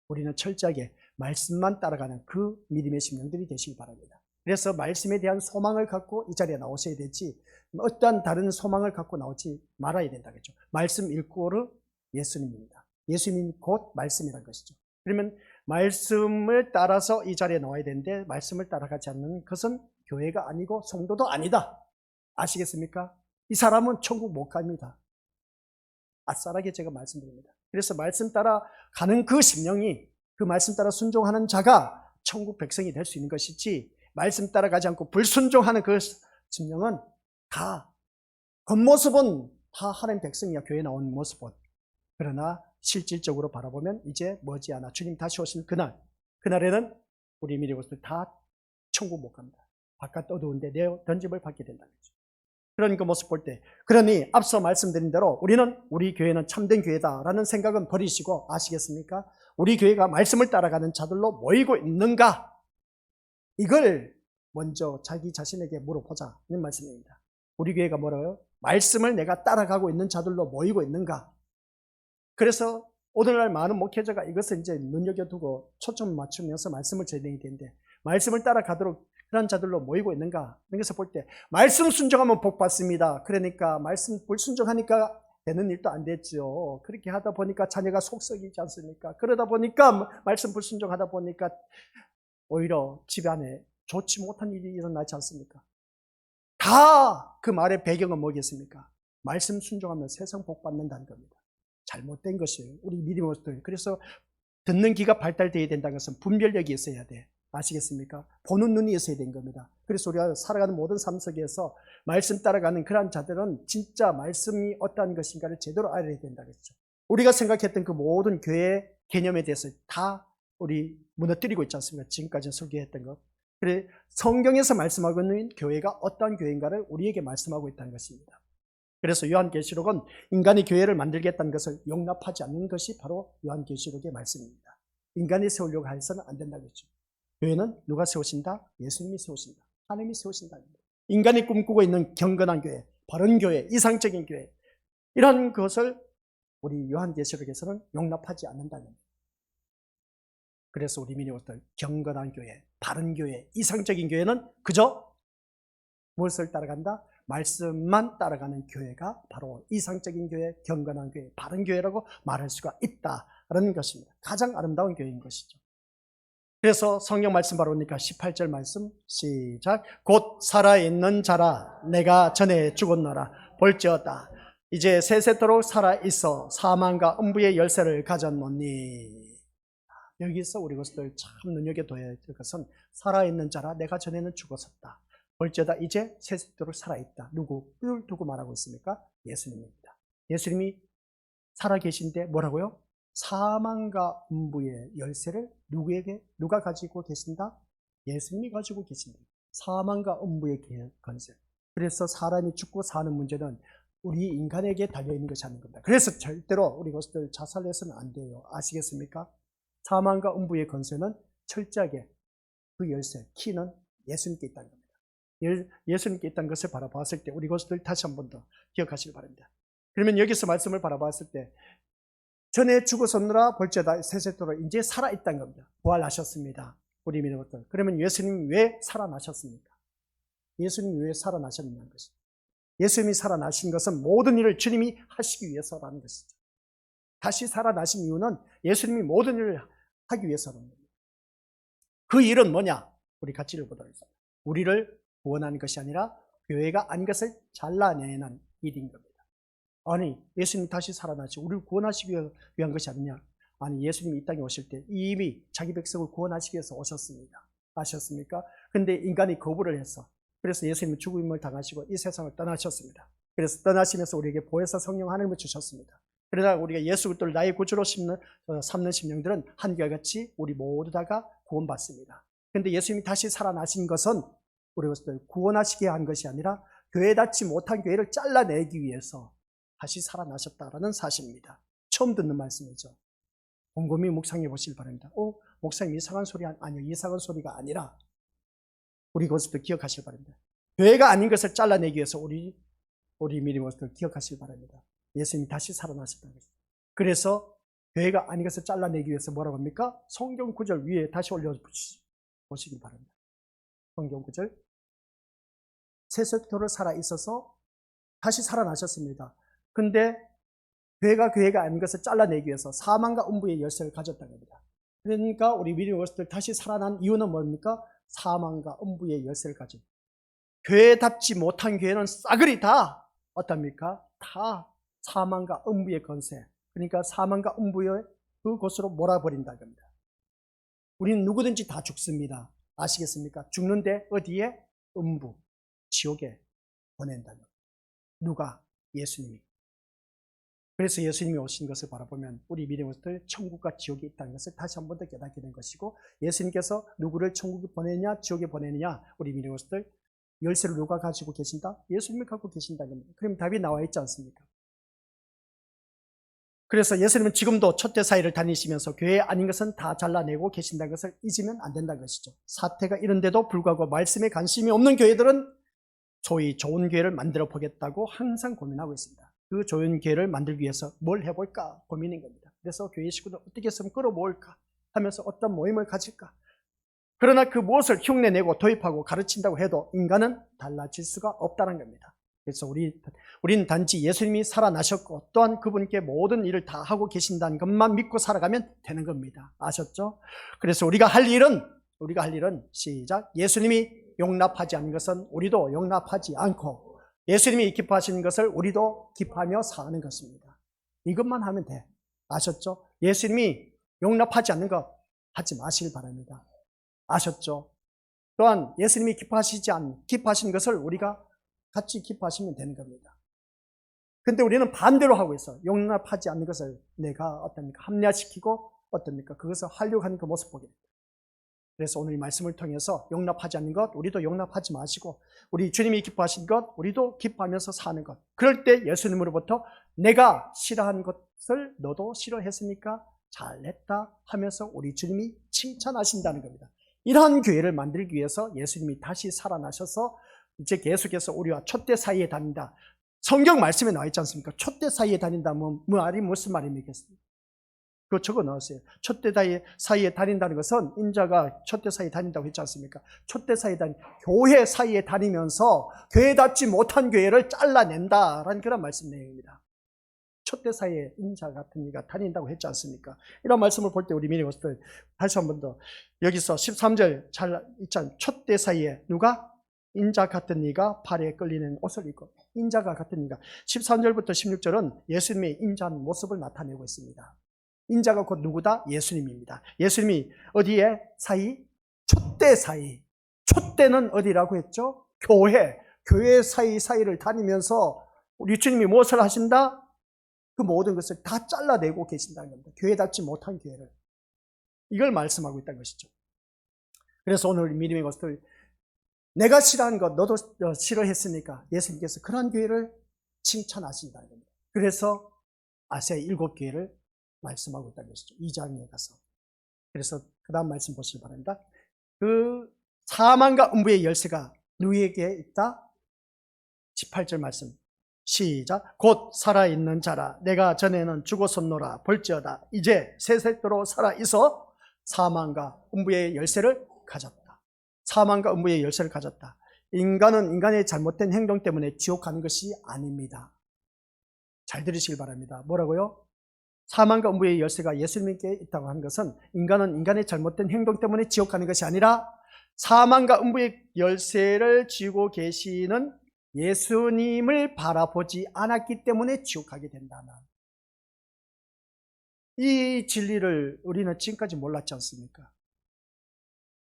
S1: 우리는 철저하게 말씀만 따라가는 그 믿음의 심령들이 되시기 바랍니다. 그래서 말씀에 대한 소망을 갖고 이 자리에 나오셔야 되지, 어떠한 다른 소망을 갖고 나오지 말아야 된다겠죠. 말씀 일코르 예수님입니다. 예수님이 곧 말씀이라는 것이죠. 그러면 말씀을 따라서 이 자리에 나와야 되는데 말씀을 따라가지 않는 것은 교회가 아니고 성도도 아니다. 아시겠습니까? 이 사람은 천국 못 갑니다. 아싸라게 제가 말씀드립니다. 그래서 말씀 따라 가는 그 심령이, 그 말씀 따라 순종하는 자가 천국 백성이 될 수 있는 것이지, 말씀 따라가지 않고 불순종하는 그 심령은 다 겉모습은 다 하나님 백성이야, 교회에 나온 모습은. 그러나 실질적으로 바라보면 이제 머지않아 주님 다시 오신 그날에는 우리 믿음의 것들 다 천국 못 갑니다. 바깥 어두운데 내어 던짐을 받게 된다는 거죠. 그런 그 모습 볼 때, 그러니 앞서 말씀드린 대로 우리 교회는 참된 교회다라는 생각은 버리시고, 아시겠습니까? 우리 교회가 말씀을 따라가는 자들로 모이고 있는가? 이걸 먼저 자기 자신에게 물어보자는 말씀입니다. 우리 교회가 뭐라고요? 말씀을 내가 따라가고 있는 자들로 모이고 있는가? 그래서 오늘날 많은 목회자가 이것을 이제 눈여겨두고 초점 맞추면서 말씀을 전해야 되는데, 말씀을 따라가도록 그런 자들로 모이고 있는가? 여기서 볼 때 말씀 순종하면 복 받습니다. 그러니까 말씀 불순종하니까 되는 일도 안 됐죠. 그렇게 하다 보니까 자녀가 속썩이지 않습니까? 그러다 보니까 말씀 불순종하다 보니까 오히려 집안에 좋지 못한 일이 일어나지 않습니까? 다 그 말의 배경은 뭐겠습니까? 말씀 순종하면 세상 복 받는다는 겁니다. 잘못된 것이에요. 우리 믿음의 것들. 그래서 듣는 귀가 발달되어야 된다는 것은 분별력이 있어야 돼. 아시겠습니까? 보는 눈이 있어야 되는 겁니다. 그래서 우리가 살아가는 모든 삶 속에서 말씀 따라가는 그러한 자들은 진짜 말씀이 어떠한 것인가를 제대로 알아야 된다는 거죠. 우리가 생각했던 그 모든 교회 개념에 대해서 다 우리 무너뜨리고 있지 않습니까? 지금까지 설교했던 것. 그래, 성경에서 말씀하고 있는 교회가 어떠한 교회인가를 우리에게 말씀하고 있다는 것입니다. 그래서 요한계시록은 인간이 교회를 만들겠다는 것을 용납하지 않는 것이 바로 요한계시록의 말씀입니다. 인간이 세우려고 해서는 안 된다고 했죠. 교회는 누가 세우신다? 예수님이 세우신다. 하나님이 세우신다. 인간이 꿈꾸고 있는 경건한 교회, 바른 교회, 이상적인 교회, 이런 것을 우리 요한계시록에서는 용납하지 않는다는 겁니다. 그래서 우리 민족들 경건한 교회, 바른 교회, 이상적인 교회는 그저 무엇을 따라간다? 말씀만 따라가는 교회가 바로 이상적인 교회, 경건한 교회, 바른 교회라고 말할 수가 있다는 것입니다. 가장 아름다운 교회인 것이죠. 그래서 성경 말씀 바로 오니까 18절 말씀 시작. 곧 살아있는 자라 내가 전에 죽었노라. 볼지어다 이제 세세토록 살아있어 사망과 음부의 열쇠를 가졌노니. 여기서 우리 것들 참 눈여겨둬야 될 것은 살아있는 자라 내가 전에는 죽었었다. 볼지어다 이제 세세토록 살아있다. 누구를 두고 말하고 있습니까? 예수님입니다. 예수님이 살아계신데 뭐라고요? 사망과 음부의 열쇠를 누가 가지고 계신다? 예수님이 가지고 계신다. 사망과 음부의 권세. 그래서 사람이 죽고 사는 문제는 우리 인간에게 달려있는 것이 아닌 겁니다. 그래서 절대로 우리 것들 자살해서는 안 돼요. 아시겠습니까? 사망과 음부의 권세는 철저하게 그 열쇠, 키는 예수님께 있다는 겁니다. 예수님께 있다는 것을 바라봤을 때 우리 것들 다시 한 번 더 기억하시기 바랍니다. 그러면 여기서 말씀을 바라봤을 때 전에 죽었었느라 볼지어다 세세토록 이제 살아있다는 겁니다. 부활하셨습니다. 우리 믿는 것들. 그러면 예수님이 왜 살아나셨습니까? 예수님이 왜 살아나셨냐는 것이죠. 예수님이 살아나신 것은 모든 일을 주님이 하시기 위해서라는 것이죠. 다시 살아나신 이유는 예수님이 모든 일을 하기 위해서라는 겁니다. 그 일은 뭐냐? 우리 같이 읽어보도록 하겠습니다. 우리를 구원하는 것이 아니라 교회가 아닌 것을 잘라내는 일인 겁니다. 아니 예수님이 다시 살아나시고 우리를 구원하시기 위한 것이 아니냐? 아니 예수님이 이 땅에 오실 때 이미 자기 백성을 구원하시기 위해서 오셨습니다. 아셨습니까? 근데 인간이 거부를 했어. 그래서 예수님은 죽음을 당하시고 이 세상을 떠나셨습니다. 그래서 떠나시면서 우리에게 보혜사 성령 하나님을 주셨습니다. 그러다 우리가 예수 그리스도를 나의 구주로 삼는 심령들은 한결같이 우리 모두 다가 구원받습니다. 그런데 예수님이 다시 살아나신 것은 우리 것들 구원하시게 한 것이 아니라 교회 닿지 못한 교회를 잘라내기 위해서 다시 살아나셨다라는 사실입니다. 처음 듣는 말씀이죠. 곰곰이 묵상해 보시길 바랍니다. 목사님 이상한 소리 아니요. 이상한 소리가 아니라 우리 것을 기억하시길 바랍니다. 교회가 아닌 것을 잘라내기 위해서 우리 믿음의 것을 기억하시길 바랍니다. 예수님이 다시 살아나셨다는 것입니다. 그래서 교회가 아닌 것을 잘라내기 위해서 뭐라고 합니까? 성경 구절 위에 다시 올려보시길 바랍니다. 성경 구절. 세세토록 살아있어서 다시 살아나셨습니다. 근데 교회가 아닌 것을 잘라내기 위해서 사망과 음부의 열쇠를 가졌다는 겁니다. 그러니까 우리 믿음의 것들 다시 살아난 이유는 뭡니까? 사망과 음부의 열쇠를 가진 교회답지 못한 교회는 싸그리 다 어떻습니까? 다 사망과 음부의 권세, 그러니까 사망과 음부의 그곳으로 몰아버린다는 겁니다. 우리는 누구든지 다 죽습니다. 아시겠습니까? 죽는데 어디에? 음부, 지옥에 보낸다는 겁니다. 누가? 예수님이. 그래서 예수님이 오신 것을 바라보면 우리 믿음의 것들 천국과 지옥이 있다는 것을 다시 한 번 더 깨닫게 된 것이고, 예수님께서 누구를 천국에 보내느냐 지옥에 보내느냐, 우리 믿음의 것들 열쇠를 누가 가지고 계신다? 예수님이 갖고 계신다는 겁니다. 그럼 답이 나와 있지 않습니까? 그래서 예수님은 지금도 촛대 사이를 다니시면서 교회 아닌 것은 다 잘라내고 계신다는 것을 잊으면 안 된다는 것이죠. 사태가 이런데도 불구하고 말씀에 관심이 없는 교회들은 소위 좋은 교회를 만들어 보겠다고 항상 고민하고 있습니다. 그 좋은 교회를 만들기 위해서 뭘 해볼까 고민인 겁니다. 그래서 교회 식구들 어떻게 했으면 끌어모을까 하면서 어떤 모임을 가질까. 그러나 그 무엇을 흉내내고 도입하고 가르친다고 해도 인간은 달라질 수가 없다는 겁니다. 그래서 우리는 단지 예수님이 살아나셨고 또한 그분께 모든 일을 다 하고 계신다는 것만 믿고 살아가면 되는 겁니다. 아셨죠? 그래서 우리가 할 일은 시작. 예수님이 용납하지 않는 것은 우리도 용납하지 않고, 예수님이 기뻐하시는 것을 우리도 기뻐하며 사는 것입니다. 이것만 하면 돼. 아셨죠? 예수님이 용납하지 않는 것 하지 마시길 바랍니다. 아셨죠? 또한 예수님이 기뻐하시는 것을 우리가 같이 기뻐하시면 되는 겁니다. 근데 우리는 반대로 하고 있어. 용납하지 않는 것을 내가 합리화시키고 그것을 하려고 하는 그 모습 보게 됩니다. 그래서 오늘 이 말씀을 통해서 용납하지 않는 것 우리도 용납하지 마시고, 우리 주님이 기뻐하신 것 우리도 기뻐하면서 사는 것. 그럴 때 예수님으로부터 내가 싫어한 것을 너도 싫어했으니까 잘했다 하면서 우리 주님이 칭찬하신다는 겁니다. 이러한 교회를 만들기 위해서 예수님이 다시 살아나셔서 이제 계속해서 우리와 촛대 사이에 다닌다. 성경 말씀에 나와 있지 않습니까? 촛대 사이에 다닌다. 말이 무슨 말입니까? 그거 적어 넣었어요. 촛대 사이에 다닌다는 것은 인자가 촛대 사이에 다닌다고 했지 않습니까? 촛대 사이에 교회 사이에 다니면서 교회답지 못한 교회를 잘라낸다라는 그런 말씀 내용입니다. 촛대 사이에 인자 같은 이가 다닌다고 했지 않습니까? 이런 말씀을 볼 때 우리 믿음의 것들 다시 한 번 더 여기서 13절 잘 있잖아요. 촛대 사이에 누가? 인자 같은 이가 발에 끌리는 옷을 입고, 인자가 같은 이가. 13절부터 16절은 예수님의 인자한 모습을 나타내고 있습니다. 인자가 곧 누구다? 예수님입니다. 예수님이 어디에? 사이? 촛대 사이. 촛대는 어디라고 했죠? 교회 사이사이를 다니면서 우리 주님이 무엇을 하신다? 그 모든 것을 다 잘라내고 계신다는 겁니다. 교회답지 못한 교회를. 이걸 말씀하고 있다는 것이죠. 그래서 오늘 믿음의 것들, 내가 싫어하는 것 너도 싫어했으니까 예수님께서 그런 교회를 칭찬하신다는 겁니다. 그래서 아시아 7교회를 말씀하고 있다는 것이죠. 2장에 가서. 그래서 그 다음 말씀 보시기 바랍니다. 그 사망과 음부의 열쇠가 누구에게 있다? 18절 말씀 시작. 곧 살아있는 자라. 내가 전에는 죽었었노라. 볼지어다 이제 세세토록 살아있어 사망과 음부의 열쇠를 가졌다. 사망과 음부의 열쇠를 가졌다. 인간은 인간의 잘못된 행동 때문에 지옥 가는 것이 아닙니다. 잘 들으시길 바랍니다. 뭐라고요? 사망과 음부의 열쇠가 예수님께 있다고 하는 것은 인간은 인간의 잘못된 행동 때문에 지옥 가는 것이 아니라 사망과 음부의 열쇠를 쥐고 계시는 예수님을 바라보지 않았기 때문에 지옥 가게 된다는 이 진리를 우리는 지금까지 몰랐지 않습니까?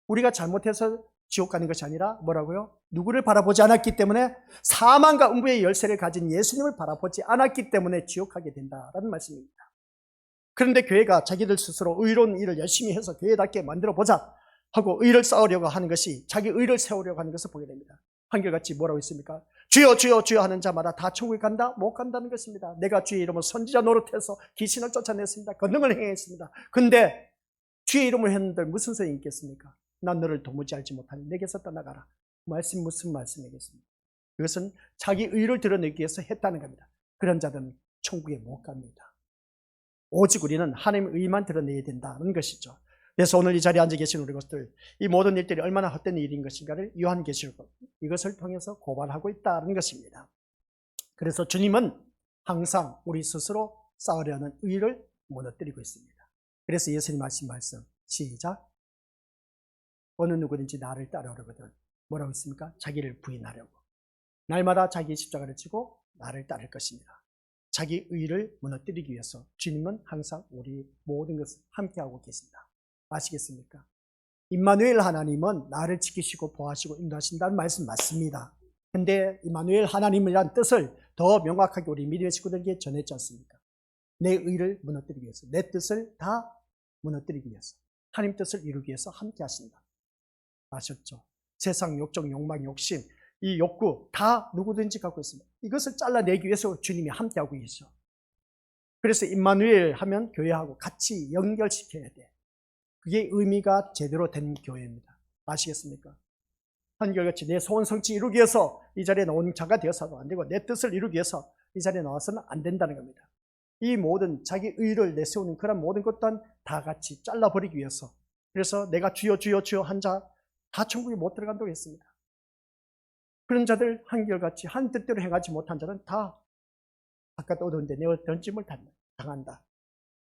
S1: 우리가 잘못해서 지옥 가는 것이 아니라 뭐라고요? 누구를 바라보지 않았기 때문에 사망과 음부의 열쇠를 가진 예수님을 바라보지 않았기 때문에 지옥 가게 된다라는 말씀입니다. 그런데 교회가 자기들 스스로 의로운 일을 열심히 해서 교회답게 만들어보자 하고 의를 쌓으려고 하는 것이, 자기 의를 세우려고 하는 것을 보게 됩니다. 한결같이 뭐라고 있습니까? 주여 주여 주여 하는 자마다 다 천국에 간다? 못 간다는 것입니다. 내가 주의 이름으로 선지자 노릇해서 귀신을 쫓아냈습니다. 권능을 행했습니다. 근데 주의 이름을 했는데 무슨 소용이 있겠습니까? 난 너를 도무지 알지 못하니 내게서 떠나가라. 말씀 무슨 말씀이겠습니까? 그것은 자기 의를 드러내기 위해서 했다는 겁니다. 그런 자들은 천국에 못 갑니다. 오직 우리는 하나님의 의만 드러내야 된다는 것이죠. 그래서 오늘 이 자리에 앉아 계신 우리 것들, 이 모든 일들이 얼마나 헛된 일인 것인가를 요한계시록 이것을 통해서 고발하고 있다는 것입니다. 그래서 주님은 항상 우리 스스로 쌓으려는 의를 무너뜨리고 있습니다. 그래서 예수님 하신 말씀 시작. 어느 누구든지 나를 따르려거든 뭐라고 했습니까? 자기를 부인하려고 날마다 자기 십자가를 지고 나를 따를 것입니다. 자기 의를 무너뜨리기 위해서 주님은 항상 우리 모든 것을 함께하고 계십니다. 아시겠습니까? 임마누엘 하나님은 나를 지키시고 보호하시고 인도하신다는 말씀 맞습니다. 근데 임마누엘 하나님이란 뜻을 더 명확하게 우리 믿음의 친구들에게 전했지 않습니까? 내 의를 무너뜨리기 위해서, 내 뜻을 다 무너뜨리기 위해서, 하나님 뜻을 이루기 위해서 함께 하신다. 아셨죠? 세상 욕정, 욕망, 욕심, 이 욕구 다 누구든지 갖고 있습니다. 이것을 잘라내기 위해서 주님이 함께하고 계셔. 그래서 임마누엘 하면 교회하고 같이 연결시켜야 돼. 그게 의미가 제대로 된 교회입니다. 아시겠습니까? 한결같이 내 소원 성취 이루기 위해서 이 자리에 나온 자가 되어서도 안 되고 내 뜻을 이루기 위해서 이 자리에 나와서는 안 된다는 겁니다. 이 모든 자기 의를 내세우는 그런 모든 것 또한 다 같이 잘라버리기 위해서, 그래서 내가 주여 주여 주여 한 자 다 천국에 못 들어간다고 했습니다. 그런 자들 한결같이 한 뜻대로 행하지 못한 자는 다 바깥 어두운데 내어 던짐을 당한다.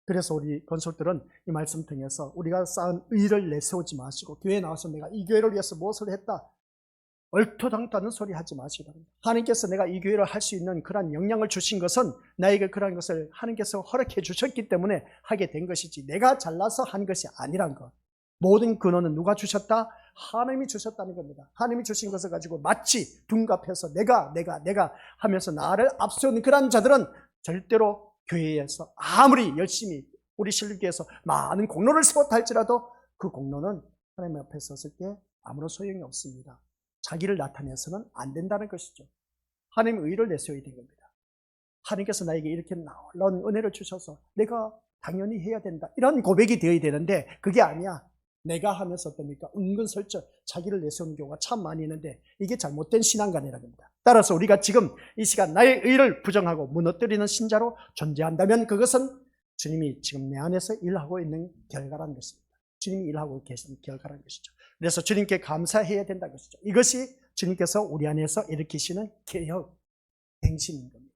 S1: 그래서 우리 건설들은 이 말씀 통해서 우리가 쌓은 의를 내세우지 마시고 교회에 나와서 내가 이 교회를 위해서 무엇을 했다 얼토당토하는 소리 하지 마시기 바랍니다. 하나님께서 내가 이 교회를 할 수 있는 그런 역량을 주신 것은 나에게 그런 것을 하나님께서 허락해 주셨기 때문에 하게 된 것이지 내가 잘나서 한 것이 아니란 것. 모든 근원은 누가 주셨다? 하나님이 주셨다는 겁니다. 하나님이 주신 것을 가지고 마치 둔갑해서 내가 하면서 나를 앞세우는 그런 자들은 절대로 교회에서 아무리 열심히 우리 실력에 위해서 많은 공로를 세웠다 할지라도 그 공로는 하나님 앞에 섰을 때 아무런 소용이 없습니다. 자기를 나타내서는 안 된다는 것이죠. 하나님의 의를 내세워야 되는 겁니다. 하나님께서 나에게 이렇게 놀라운 은혜를 주셔서 내가 당연히 해야 된다. 이런 고백이 되어야 되는데 그게 아니야. 내가 하면서 어떻습니까? 은근슬쩍 자기를 내세우는 경우가 참 많이 있는데 이게 잘못된 신앙관이라는 겁니다. 따라서 우리가 지금 이 시간 나의 의를 부정하고 무너뜨리는 신자로 존재한다면 그것은 주님이 지금 내 안에서 일하고 있는 결과라는 것입니다. 주님이 일하고 계신 결과라는 것이죠. 그래서 주님께 감사해야 된다는 것이죠. 이것이 주님께서 우리 안에서 일으키시는 개혁, 행신인 겁니다.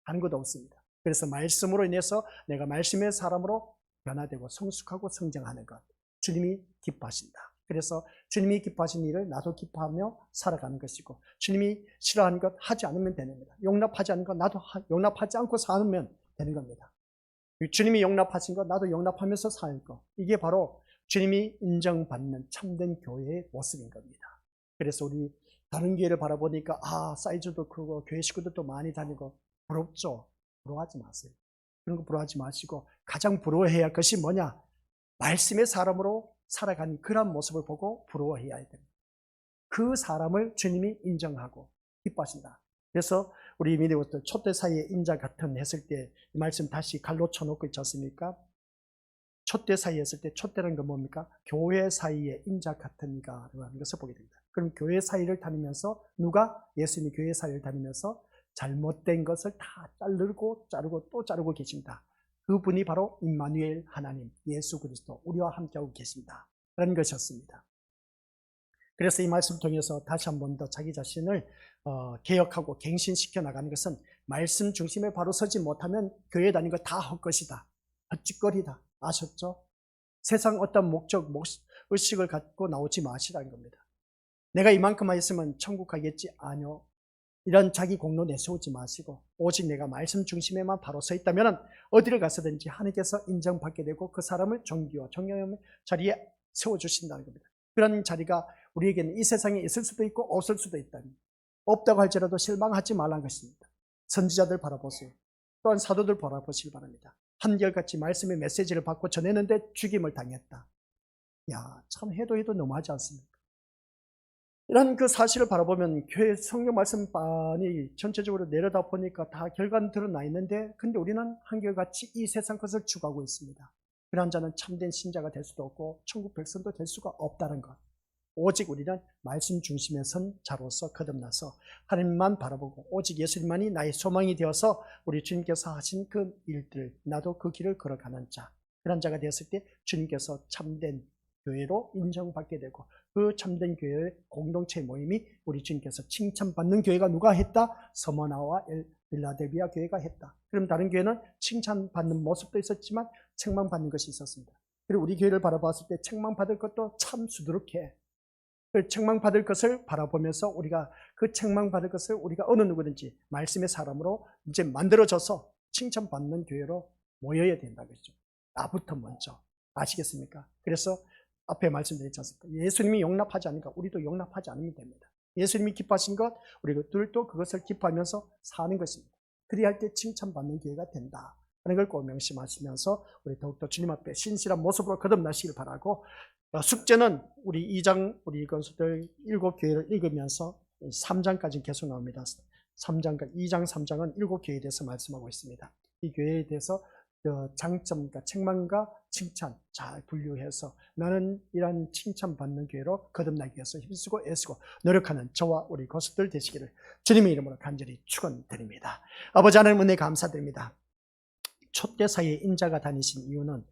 S1: 다른 것도 없습니다. 그래서 말씀으로 인해서 내가 말씀의 사람으로 변화되고 성숙하고 성장하는 것, 주님이 기뻐하신다. 그래서 주님이 기뻐하신 일을 나도 기뻐하며 살아가는 것이고, 주님이 싫어하는 것 하지 않으면 되는 겁니다. 용납하지 않는 것 나도 용납하지 않고 사면 되는 겁니다. 주님이 용납하신 것 나도 용납하면서 사는 것, 이게 바로 주님이 인정받는 참된 교회의 모습인 겁니다. 그래서 우리 다른 교회를 바라보니까 사이즈도 크고 교회 식구들도 많이 다니고 부럽죠? 부러워하지 마세요. 그런 거 부러워하지 마시고, 가장 부러워해야 할 것이 뭐냐? 말씀의 사람으로 살아가는 그런 모습을 보고 부러워해야 됩니다. 그 사람을 주님이 인정하고 기뻐하신다. 그래서 우리 미디어부터 촛대 사이에 인자 같은 했을 때 이 말씀 다시 갈로 쳐놓고 있지 않습니까? 촛대 사이에 했을 때 촛대라는 건 뭡니까? 교회 사이에 인자 같은 이가 라는 것을 보게 됩니다. 그럼 교회 사이를 다니면서 누가? 예수님이 교회 사이를 다니면서 잘못된 것을 다 자르고 또 자르고 계십니다. 그분이 바로 임마누엘 하나님, 예수 그리스도, 우리와 함께하고 계십니다. 라는 것이었습니다. 그래서 이 말씀 통해서 다시 한 번 더 자기 자신을 개혁하고 갱신시켜 나가는 것은, 말씀 중심에 바로 서지 못하면 교회 다니는 거 다 헛것이다, 헛짓거리다. 아셨죠? 세상 어떤 목적, 의식을 갖고 나오지 마시라는 겁니다. 내가 이만큼만 있으면 천국 가겠지? 아니요. 이런 자기 공로 내세우지 마시고, 오직 내가 말씀 중심에만 바로 서 있다면 어디를 가서든지 하나님께서 인정받게 되고 그 사람을 존귀와 존경의 자리에 세워주신다는 겁니다. 그런 자리가 우리에게는 이 세상에 있을 수도 있고 없을 수도 있다니, 없다고 할지라도 실망하지 말라는 것입니다. 선지자들 바라보세요. 또한 사도들 바라보시기 바랍니다. 한결같이 말씀의 메시지를 받고 전했는데 죽임을 당했다. 참 해도 너무하지 않습니까? 이런 그 사실을 바라보면 교회 성경 말씀반이 전체적으로 내려다 보니까 다 결과는 드러나 있는데, 근데 우리는 한결같이 이 세상 것을 추구하고 있습니다. 그런 자는 참된 신자가 될 수도 없고 천국 백성도 될 수가 없다는 것. 오직 우리는 말씀 중심에 선 자로서 거듭나서 하나님만 바라보고 오직 예수님만이 나의 소망이 되어서 우리 주님께서 하신 그 일들, 나도 그 길을 걸어가는 자, 그런 자가 되었을 때 주님께서 참된 교회로 인정받게 되고, 그 참된 교회의 공동체 모임이 우리 주님께서 칭찬받는 교회가 누가 했다? 서머나와 빌라델비아 교회가 했다. 그럼 다른 교회는 칭찬받는 모습도 있었지만 책망받는 것이 있었습니다. 그리고 우리 교회를 바라봤을 때 책망받을 것도 참 수두룩해. 그 책망받을 것을 바라보면서 우리가 그 책망받을 것을 우리가 어느 누구든지 말씀의 사람으로 이제 만들어져서 칭찬받는 교회로 모여야 된다는 것이죠. 나부터 먼저. 아시겠습니까? 그래서 앞에 말씀드렸지 않습니까? 예수님이 용납하지 않으니까 우리도 용납하지 않으면 됩니다. 예수님이 기뻐하신 것, 우리들도 그것을 기뻐하면서 사는 것입니다. 그리야 할 때 칭찬받는 교회가 된다 하는 걸 꼭 명심하시면서 우리 더욱더 주님 앞에 신실한 모습으로 거듭나시길 바라고, 숙제는 우리 2장, 우리 건수들 7교회를 읽으면서 3장까지 계속 나옵니다. 2장 3장은 7교회에 대해서 말씀하고 있습니다. 이 교회에 대해서 장점과 책망과 칭찬 잘 분류해서 나는 이런 칭찬받는 교회로 거듭나기 위해서 힘쓰고 애쓰고 노력하는 저와 우리 고수들 되시기를 주님의 이름으로 간절히 축원드립니다. 아버지 하나님 은혜 감사드립니다. 촛대 사이에 인자가 다니신 이유는,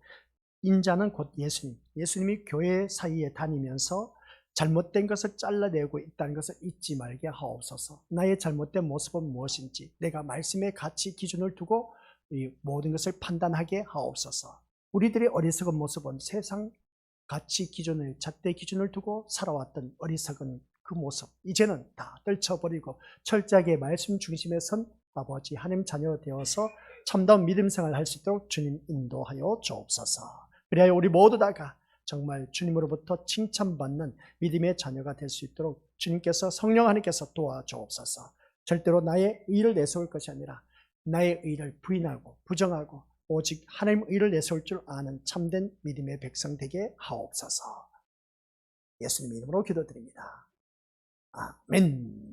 S1: 인자는 곧 예수님이 교회 사이에 다니면서 잘못된 것을 잘라내고 있다는 것을 잊지 말게 하옵소서. 나의 잘못된 모습은 무엇인지 내가 말씀의 가치 기준을 두고 이 모든 것을 판단하게 하옵소서. 우리들의 어리석은 모습은 세상 가치 기준을, 잣대 기준을 두고 살아왔던 어리석은 그 모습, 이제는 다 떨쳐버리고 철저하게 말씀 중심에 선 아버지 하나님 자녀 되어서 참다운 믿음 생활을 할 수 있도록 주님 인도하여 주옵소서. 그래야 우리 모두 다가 정말 주님으로부터 칭찬받는 믿음의 자녀가 될 수 있도록 주님께서, 성령 하나님께서 도와주옵소서. 절대로 나의 의를 내세울 것이 아니라 나의 의를 부인하고 부정하고 오직 하나님의 의를 내세울 줄 아는 참된 믿음의 백성 되게 하옵소서. 예수님의 이름으로 기도드립니다. 아멘.